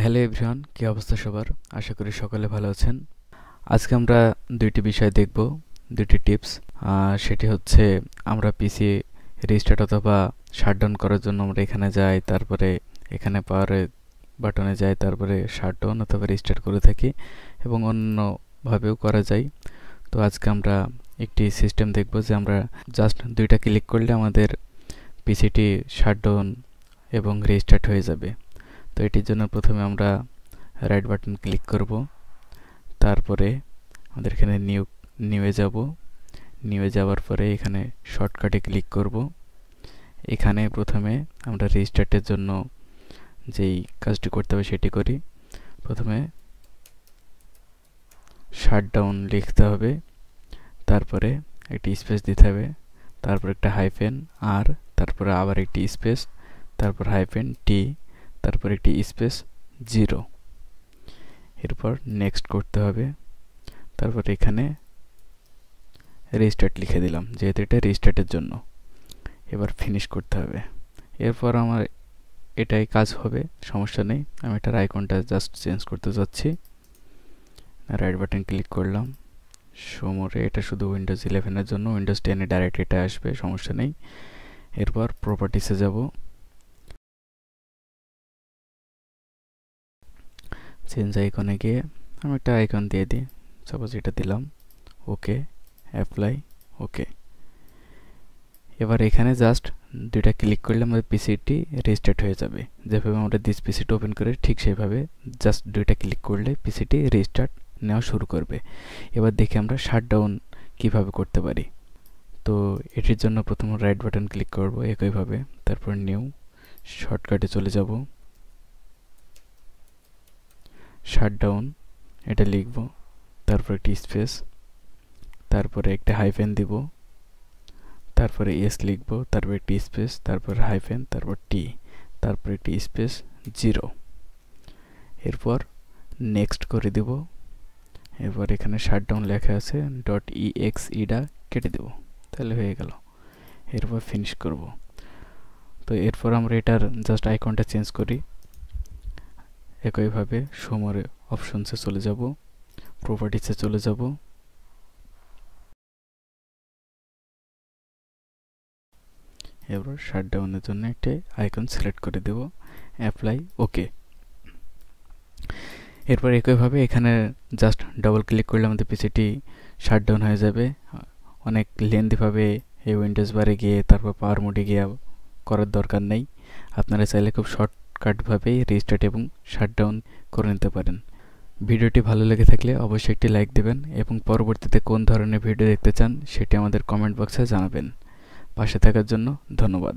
Hello everyone, কী অবস্থা সবার? আশা করি সকলে ভালো আছেন। আজকে আমরা দুইটি বিষয় দেখব, দুইটি টিপস। সেটি হচ্ছে আমরা পিসি রিস্টার্ট অথবা শাটডাউন করার জন্য আমরা এখানে যাই, তারপরে এখানে পাওয়ার বাটনে যাই, তারপরে শাটডাউন অথবা রিস্টার্ট করে থাকি এবং অন্যভাবেও করা যায়। তো আজকে আমরা একটি সিস্টেম দেখব যে আমরা জাস্ট দুইটা ক্লিক করলে আমাদের পিসিটি শাটডাউন এবং রিস্টার্ট হয়ে যাবে। তো এটির জন্য প্রথমে আমরা রাইট বাটন ক্লিক করব, তারপরে আমাদের এখানে নিউয়ে যাব। নিউয়ে যাওয়ার পরে এখানে শর্টকাটে ক্লিক করব। এখানে প্রথমে আমরা রিস্টার্টের জন্য যেই কাজটি করতে হবে সেটি করি। প্রথমে শাটডাউন লিখতে হবে, তারপরে একটি স্পেস দিতে হবে, তারপর একটা হাইফেন আর, তারপরে আবার একটি স্পেস, তারপর হাইফেন টি, তারপর একটি স্পেস 0। এরপর নেক্সট করতে হবে। তারপর এখানে রিস্টার্ট লিখে দিলাম, যেহেতু এটা রিস্টার্টের জন্য। এবার ফিনিশ করতে হবে। এরপর আমার এটাই কাজ হবে, সমস্যা নেই। আমি এটার আইকনটা জাস্ট চেঞ্জ করতে যাচ্ছি। রাইট বাটন ক্লিক করলাম, সমরে এটা শুধু উইন্ডোজ 11-এর জন্য, উইন্ডোজ 10-এ ডাইরেক্ট এটা আসবে, সমস্যা নেই। এরপর প্রপার্টিসে যাব। চেঞ্জ আইকনে গিয়ে আমি একটা আইকন দিয়ে দিই, সাপোজ এটা দিলাম। ওকে, অ্যাপ্লাই, ওকে। এবার এখানে জাস্ট দুইটা ক্লিক করলে আমাদের পিসিটি রিস্টার্ট হয়ে যাবে। যেভাবে আমরা দিস পিসিটি ওপেন করে ঠিক সেইভাবে জাস্ট দুইটা ক্লিক করলে পিসিটি রিস্টার্ট নেওয়া শুরু করবে। এবার দেখি আমরা শাটডাউন কিভাবে করতে পারি। তো এটির জন্য প্রথম রাইট বাটন ক্লিক করব একইভাবে, তারপর নিউ, শর্টকাটে চলে যাব, শাটডাউন এটা লিখব, তারপর একটি স্পেস, তারপরে একটা হাইফেন দিব, তারপরে এস লিখব, তারপর একটি স্পেস, তারপর হাইফেন, তারপর টি, তারপর একটি স্পেস 0। এরপর নেক্সট করে দিব। এরপর এখানে শাটডাউন লেখা আছে .exeটা কেটে দেব, তাহলে হয়ে গেল। এরপর ফিনিশ করব। তো এরপর আমরা এটার জাস্ট আইকনটা চেঞ্জ করি। একইভাবে সমরে অপশনসে চলে যাব, প্রপার্টিসে চলে যাব, এবার শাটডাউনের জন্য একটা আইকন সিলেক্ট করে দেব, অ্যাপ্লাই, ওকে। এরপর একইভাবে এখানে জাস্ট ডাবল ক্লিক করলে আমাদের পিসিটি শাটডাউন হয়ে যাবে। অনেক লেন্থিভাবে এই উইন্ডোজ বারে গিয়ে তারপর পাওয়ার মোডে গিয়ে করার দরকার নেই। আপনারা চাইলে খুব শর্টকাটভাবেই রিস্টার্ট এবং শাটডাউন করে নিতে পারেন। ভিডিওটি ভালো লেগে থাকলে অবশ্যই একটি লাইক দেবেন এবং পরবর্তীতে কোন ধরনের ভিডিও দেখতে চান সেটি আমাদের কমেন্ট বক্সে জানাবেন। পাশে থাকার জন্য ধন্যবাদ।